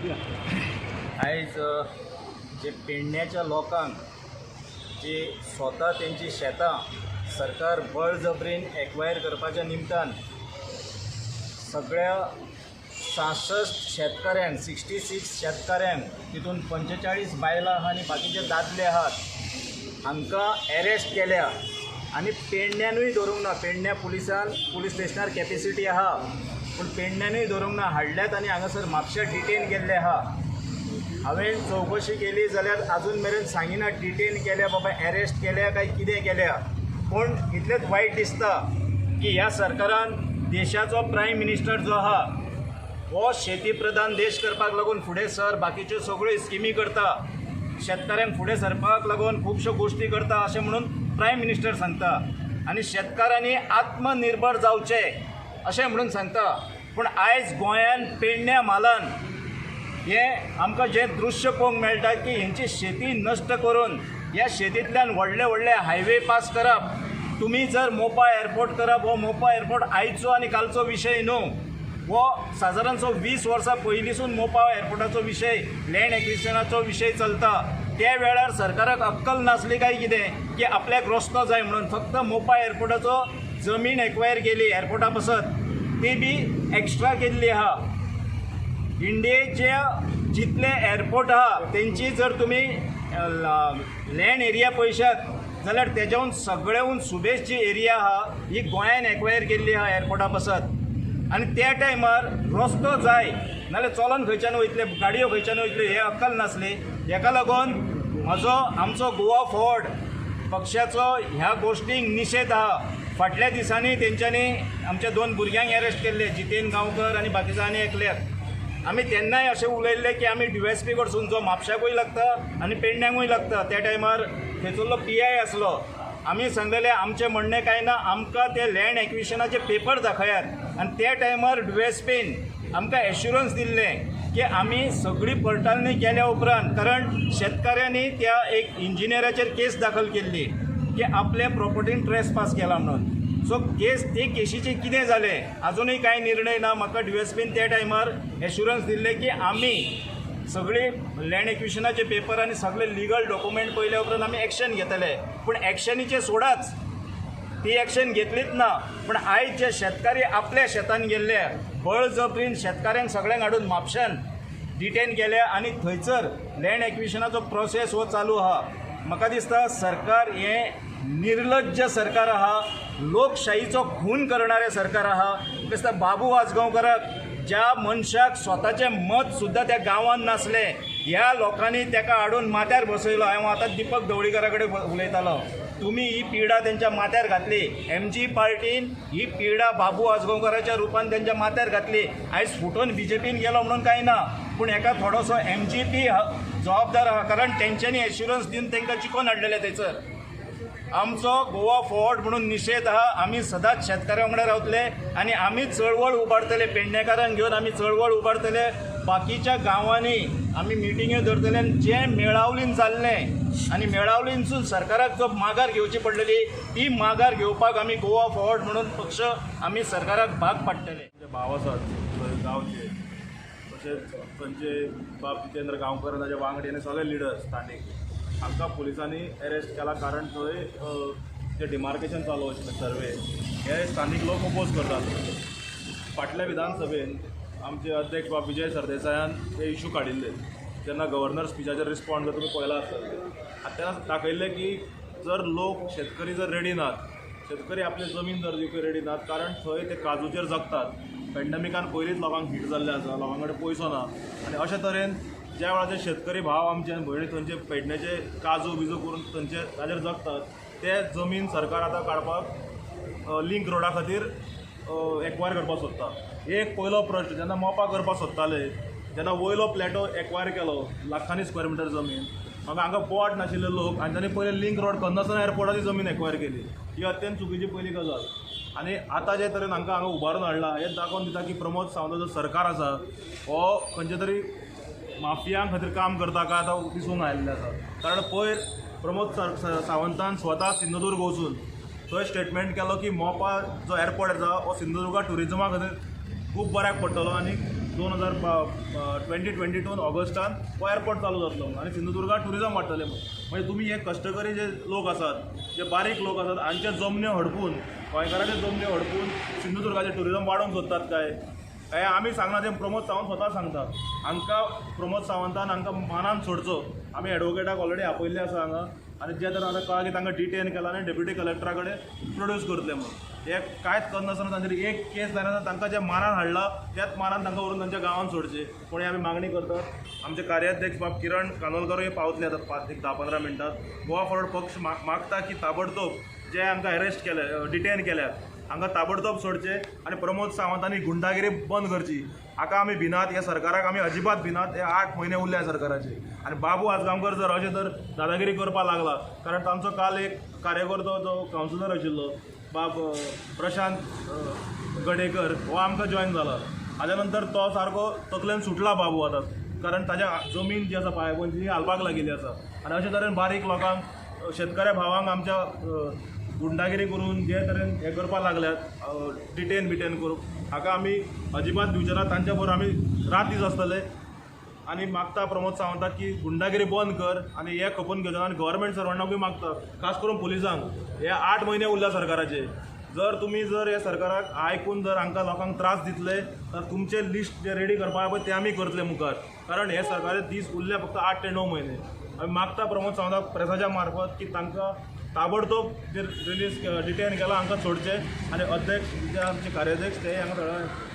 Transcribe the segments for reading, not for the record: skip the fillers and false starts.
आयज जे पेडण्याच्या लोकांक जे स्वता तेंची शेतां सरकार बळजबरीन एक्वायर करपाच्या निमतान सगळ्या 66 शेतकऱ्यांक 66 शेतकऱ्यांक तितून 45 बायलां आहा आनी बाकीचे दादले आहात हांकां एरेस्ट केल्या आनी पेडण्यानूय धरूंक ना। पेडण्या पुलीस स्टेशनार कॅपेसिटी आहा पूण पेडण्यानूय धरूंक ना, हाडल्यात आनी हांगासर म्हापशा डिटेन केल्ले आहा। हांवें चौकशी केली जाल्यार आजून मेरेन सांगिना डिटेन केल्या बाबा एरेस्ट केल्या काय कितें केल्या। पूण इतलेंच वायट दिसता की ह्या सरकारान देशाचो प्रायम मिनिस्टर जो आहा हो शेती प्रधान देश करपाक लागून फुडें सर बाकीच्यो सगळ्यो स्किमी करता, शेतकऱ्यांक फुडें सरपाक लागून खुबश्यो गोश्टी करता अशें म्हणून प्रायम मिनिस्टर सांगता आनी शेतकारांनी आत्मनिर्भर जावचें अशें म्हणून सांगता। पूण आयज गोंयान पेडण्या म्हालान हे आमकां जे दृश्य पळोवंक मेळटा की हेंची शेती नश्ट करून ह्या शेतींतल्यान व्हडले व्हडले हायवे पास करप। तुमी जर मोपा एअरपोर्ट करप, हो मोपा एअरपोर्ट आयचो आनी कालचो विशय न्हू, हो सादारणसो 20 वर्सां पयलींसून मोपा एअरपोर्टाचो विशय लँड एक्विजिशनाचो विशय चलता। त्या वेळार सरकाराक अक्कल नासली काय कितें की आपल्याक रस्तो जाय म्हणून फक्त मोपा एअरपोर्टाचो जमीन एक्वायर केली एअरपोर्टा पासत, ती बी एक्स्ट्रा केल्ली आहा। इंडियेचे जितले एअरपोर्ट आहा तेंची जर तुमी लँड एरिया पळयशात जाल्यार तेज्याहून सगळ्याहून सुबेज जी एरिया आहा ही गोंयान एक्वायर केल्ली आहा एअरपोर्टा पासत। आनी त्या टायमार रस्तो जाय नाल्यार चलोन खंयच्यान वयतले, गाडयो खंयच्यान वयतल्यो हे अक्कल नासली। हेका लागून आमचो गोवा फॉर्वर्ड पक्षाचो ह्या गोश्टींक निशेध आहा। फाटल्या दिसांनी तेंच्यांनी आमच्या 2 भुरग्यांक अरेस्ट केल्ले, जितेन गांवकर आनी बाकीचे आनी एकल्याक। आमी तेन्नाय अशें उलयल्ले की आमी DYSP कडसून जो म्हापशाकूय लागता आनी पेडण्यांकूय लागता, त्या टायमार थंयसरलो PI आसलो, आमी सांगलेलें आमचें म्हणणें कांय ना, आमकां ते लँड एक्विजिशनाचे पेपर दाखयात। आनी त्या टायमार DYSPन आमकां एश्युरन्स दिल्लें की आमी सगळी पडताळणी केल्या उपरांत, कारण शेतकाऱ्यांनी त्या एक इंजिनियराचेर केस दाखल केल्ली की आपल्या प्रॉपर्टीन ट्रेसपास केला म्हणून। सो ते केशीचे कितें जालें आजुनूय कांय निर्णय ना। म्हाका DYSPन त्या टायमार एश्युरन्स दिल्ले की आमी सगळी लँड एक्विजिशनाचे पेपर आनी सगळे लिगल डॉक्युमेंट पळयल्या उपरांत आमी एक्शन घेतले। पूण एक्शनीचे सोडाच, ती एक्शन घेतलीच ना। पण आयज जे शेतकारी आपल्या शेतान गेल्ले बळजबरीन शेतकऱ्यांक सगळ्यांक हाडून म्हापशान डिटेन केल्या आनी थंयसर लँड एक्विजिशनाचो प्रोसेस हो चालू आहा। म्हाका दिसता सरकार हें निर्लज्ज सरकार आहा, लोकशाहीचो खून करणारें सरकार आहा। दिसता बाबू आजगांवकाराक ज्या मनशाक स्वताचें मत सुद्दां त्या गांवांत नासलें, ह्या लोकांनी ताका हाडून माथ्यार बसयलो। हांव आतां दीपक ढवळीकरा कडेन उलयतालो, तुमी ही पिडा तेंच्या माथ्यार घातली, MG पार्टीन ही पिडा बाबू आजगांवकाराच्या रुपान तेंच्या माथ्यार घातली। आयज फुटून BJPन गेलो म्हणून कांय ना, पूण हेका थोडोसो MGP जबाबदार आहा, कारण तेंच्यांनी एश्युरन्स दिवन तेंकां चिकोन हाडलेले थंयसर। आमचो गोवा फॉर्वर्ड म्हणून निशेध आहा, आमी सदांच शेतकऱ्यां वांगडा रावतले आनी आमी चळवळ उबारतले, पेडणेकारांक घेवन आमी चळवळ उबारतले। बाकीच्या गांवांनी आमी मिटिंग्यो धरतले आनी जें मेळावलीन जाल्लें आनी मेळावलीनसून सरकाराक जो माघार घेवची पडलेली ती माघार घेवपाक आमी गोवा फॉर्वर्ड म्हणून पक्ष आमी सरकाराक भाग पाडटले। भाव आसात गांवचे, तशेंच खंयचे बाब जितेंद्र गांवकर ताजे वांगडी आनी सगळे लिडर्स स्थानीक हांकां पुलिसांनी एरेस्ट केला, कारण थंय जे डिमार्केशन चालू आशिल्लें सर्वे हे स्थानीक लोक ओपोज करतात। फाटल्या विधानसभेन आमचे अध्यक्ष बाब विजय सरदेसायान हे इशू काडिल्ले, जेन्ना गव्हर्नर स्पिचाचेर रिस्पॉन्ड जर तुमी पळयला आसतले, तेन्ना दाखयल्लें की जर लोक शेतकरी जर रेडी नात, शेतकरी आपली जमीन जर दिवपाक रेडी नात, कारण थंय ते काजूचेर जगतात। पॅन्डेमिकान पयलींच लोकांक हीट जाल्लें आसा, लोकां कडेन पयसो ना, आनी अशे तरेन ज्या वेळाचेर शेतकरी भाव आमचे भयणी थंयचे पेडण्याचे काजू बिजू करून थंयचे ताजेर जगतात, ते जमीन सरकार आतां काडपाक लिंक रोडा खातीर एक्वायर करपाक सोदता। एक पयलो प्रश्न जेन्ना मोपा करपाक सोदताले, जेन्ना वयलो प्लॅटो एक्वायर केलो लाखांनी स्क्वेअर मिटर जमीन, म्हाका हांगा बोट नाशिल्ले लोक आनी तांणी पयले लिंक रोड करनासतना एअरपोर्टाची जमीन एक्वायर केली, ही अत्यंत चुकीची पयली गजाल। आनी आतां जे तरेन हांकां हांगा उबारून हाडला हें दाखोवन दिता की प्रमोद सावंत जो सरकार आसा हो खंयचे तरी माफियां खातीर काम करता काय आतां दिसूंक आयिल्लें आसा। कारण पयर प्रमोद सावंतान स्वता सिंधुदुर्ग वचून थंय स्टेटमेंट केलो की मोपा जो एअरपोर्ट आसा हो सिंधुदुर्गा टुरिजमा खातीर खूब बऱ्याक पडटलो आनी 2022 ऑगस्टान हो एअरपोर्ट चालू जातलो आनी सिंधुदुर्गात टुरिजम वाडटलें म्हणजे तुम्ही हे कश्टकरी जे लोक आसात जे बारीक लोक आसात हांचे जमन्यो हडपून गोंयकारांचे जमन्यो हडपून सिंधुदुर्गाचें टुरिजम वाडोवंक सोदतात काय हे आमी सांगना ते प्रमोद सावंत स्वता सांगता हांकां प्रमोद सावंतान हांकां मानान सोडचो आमी एडवोकेटाक ऑलरेडी आपयल्ले आसा हांगा आनी जे तर आतां कळ्ळां की तांकां डिटेन केला आनी डेप्युटी कलेक्टरा कडेन प्रोड्यूस करतले म्हणून हे कांयच करनासतना तांचेर एक केस जायना तांकां जे मानान हाडला त्याच मानान तांकां व्हरून तांच्या गांवांत सोडचे कोणी आमी मागणी करतात आमचे कार्याध्यक्ष बाब किरण कानोलकर हे पावतले आतां 10-15 मिनटात गोवा फॉरवर्ड पक्ष मागता की ताबडतोब जे हांकां अरेस्ट केले डिटेन केल्यात हांकां ताबडतोब सोडचे आनी प्रमोद सावंतांनी गुंडागिरी बंद करची हाका आमी भिनात ह्या सरकाराक आमी अजिबात भिनात हे 8 म्हयने उरले ह्या सरकाराचे आनी बाबू आजगांवकर जर अशें तर दादागिरी करपाक लागला कारण तांचो काल एक कार्यकर्तो जो कावन्सिलर आशिल्लो बाब प्रशांत गडेकर हो आमकां जॉयन जाला हाज्या नंतर तो सारको तकलेन सुटला बाबू आतां कारण ताज्या जमीन जी आसा पांयपण ती हालपाक लागिल्ली आसा आनी अशे तरेन बारीक लोकांक शेतकऱ्या भावांक आमच्या गुंडागिरी करून जे तरेन हे करपाक लागल्यात डिटेन करून हाका आमी अजिबात दिवचे ना तांच्या बरोबर आमी रात दीस आसतले आनी मागता प्रमोद सावंताक की गुंडागिरी बंद कर आनी हे खपोवन घेवचे आनी गव्हर्मेंट सर्वंटांकूय मागता खास करून पुलिसांक हे 8 म्हयने उरल्या सरकाराचे जर तुमी जर हे सरकाराक आयकून जर हांकां लोकांक त्रास दितले तर तुमचे लिस्ट जे रेडी करपाक पळय ते आमी करतले मुखार कारण हे सरकाराचे दीस उरले फक्त 8 ते 9 म्हयने आमी मागता प्रमोद सावंताक प्रेसाच्या मार्फत की तांकां ताबडतोब जे रिलीज डिटेन केला हांकां सोडचे आनी अध्यक्ष जे आमचे कार्याध्यक्ष ते हांगा थोडे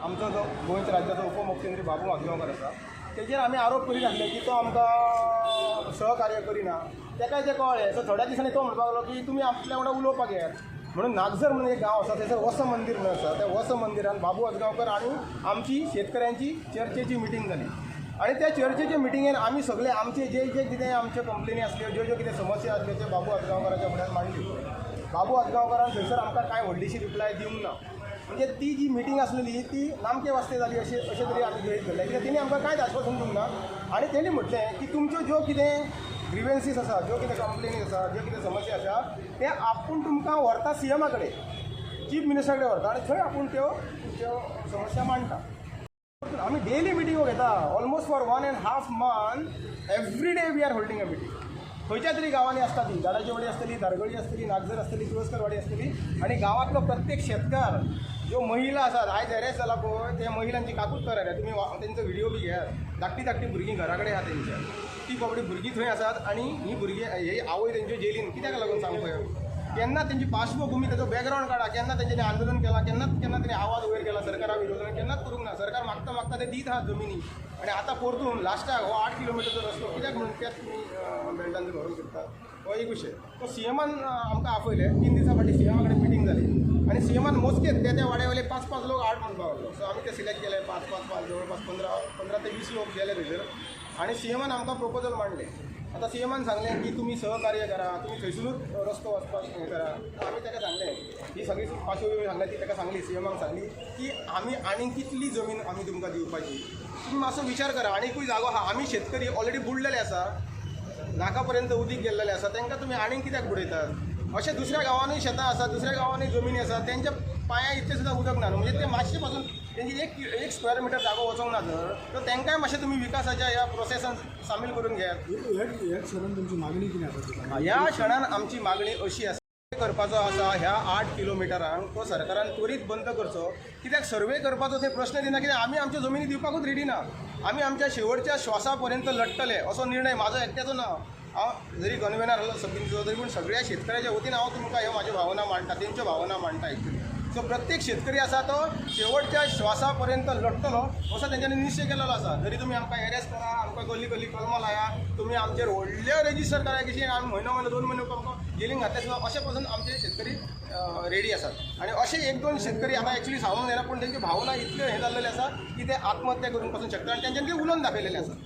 आमचो जो गोंयच्या राज्याचो उपमुख्यमंत्री बाबू आजगांवकर आसा तेजेर आमी आरोप करीत आसले की तो आमकां सहकार्य करिना तेकाय ते कळ्ळें सो थोड्या दिसांनी तो म्हणपाक लागलो की तुमी आपल्या वांगडा उलोवपाक येयात म्हणून नागझर म्हणून एक गांव आसा थंयसर वस मंदीर म्हणून आसा त्या वस मंदिरान बाबू आजगांवकर आनी आमची शेतकऱ्यांची चर्चेची मिटींग जाली आणि त्या चर्चेच्या मिटिंगेन आमी सगळे आमचे जे जे कितें आमचे कंप्लेनी आसल्यो ज्यो ज्यो कितें समस्या आसल्यो त्यो बाबू आजगांवकाराच्या फुड्यान मांडली बाबू आजगांवकारान थंयसर आमकां कांय व्हडलीशी रिप्लाय दिवंक ना म्हणजे ती जी मिटींग आसलेली ती नामके वास्ते जाली अशें तरी आमी गृहीत धरलें कित्याक तेणी आमकां कांयच आश्वासन दिवंक ना आनी तेणी म्हटलें की तुमच्यो ज्यो कितें ग्रिवेन्सीस आसा ज्यो कितें कंप्लेनीज आसा ज्यो कितें समस्या आसा ते आपूण तुमकां व्हरता सीएमा कडेन चीफ मिनिस्टरा कडेन व्हरता आनी थंय आपूण त्यो समस्या मांडटा आमी डेली मिटिंगो घेता almost for 1.5 months every day we are holding a meeting खंयच्या तरी गांवांनी आसता ती झाडाची वाडी आसतली धारगळी आसतली नागझर आसतली तुळसकर वाडी आसतली आनी गांवांतलो प्रत्येक शेतकार ज्यो महिला आसात आयज अरेस्ट जाला पळय त्या महिलांची काकूट करात तुमी तेंचो व्हिडिओ बी घेयात धाकटी भुरगीं घरा कडेन आहा तेंच्या ती बाबडी भुरगीं थंय आसात आनी ही भुरगीं हे आवय तेंच्यो जेलीन कित्याक लागून सांग पळय केन्ना तेंची पार्श्वभूमी तेजो बॅकग्रावंड काडा केन्ना तेंच्यांनी आंदोलन केलां केन्ना तेणी आवाज वयर केला सरकारा विरोधान केन्नाच करूंक ना सरकार मागता ते दीत आहात जमिनी आनी आतां परतून लास्टाक हो 8 किलोमिटरचो रस्तो कित्याक म्हणून त्याच तुमी बेल्टांचो व्हरून करतात हो एक विशय तो सीएमान आमकां आपयले 3 दिसां फाटीं सीएमा कडेन मिटींग जाली आनी सीएमान मोजकेच त्या वाड्यावयले 5-5 लोक आड म्हणपाक लागलो सो आमी ते सिलेक्ट केले 5-5 जवळपास 15 ते 20 लोक गेले थंयसर आनी सीएमान आमकां प्रपोजल मांडले आता सीएमान सांगलें की तुमी सहकार्य करा तुमी थंयसरूच रस्तो वचपाक हें करा आमी ताका सांगलें ही सगळी पाश्वभूमी सांगल्या ती ताका सांगली सीएमाक सांगली की आमी आनी कितली जमीन आमी तुमकां दिवपाची तुमी मातसो विचार करा आनीकूय जागो आहा आमी शेतकरी ऑलरेडी बुडलेले आसा नाका पर्यंत उदीक गेल्लेले आसा तांकां तुमी आनीक कित्याक बुडयतात अशें दुसऱ्या गांवांनी शेतां आसा दुसऱ्या गांवांनी जमिनी आसा तेंच्या पांयां इतलें सुद्दां उदक ना म्हणजे ते मातशें पासून तेंची एक स्क्वेअर मिटर जागो वचोंक ना तर तांकांय मातशें तुमी विकासाच्या ह्या प्रोसेसान सामील करून घेयात ह्या क्षणान तुमची मागणी कितें आसा ह्या क्षणान आमची मागणी अशी आसा करपाचो आसा ह्या 8 किलोमिटरांक तो सरकारान त्वरीत बंद करचो कित्याक सर्वे करपाचो थंय प्रश्न दिना कित्याक आमी आमच्यो जमिनी दिवपाकूच रेडी ना आमी आमच्या शेवटच्या श्वासा पर्यंत लडटले असो निर्णय म्हाजो एकट्याचो ना हांव जरी कन्वेनर आसलो सबींचो तरी पूण सगळ्या शेतकऱ्याच्या वतीन हांव तुमकां ह्यो म्हाज्यो भावना मांडटा तेंच्यो भावना मांडटा एक्चुली सो प्रत्येक शेतकरी आसा तो शेवटच्या श्वासा पर्यंत लडटलो असो तेंच्यांनी निश्चय केलेलो आसा जरी तुमी आमकां अरेस्ट करा आमकां गल्ली कलमां लाया तुमी आमचेर व्हडले रेजिस्टर करा की आमी म्हयनो 2 म्हयने आमकां जेलीन घातले सुद्दां अशें पासून आमचे शेतकरी रेडी आसात आनी अशे 1-2 शेतकरी आतां एक्चुली सांगूंक जायना पूण तेंच्यो भावना इतल्यो हें जाल्लेल्यो आसा की ते आत्महत्या करून पासून शकता आनी तेंच्यांनी ते उलोवन दाखयलेले आसा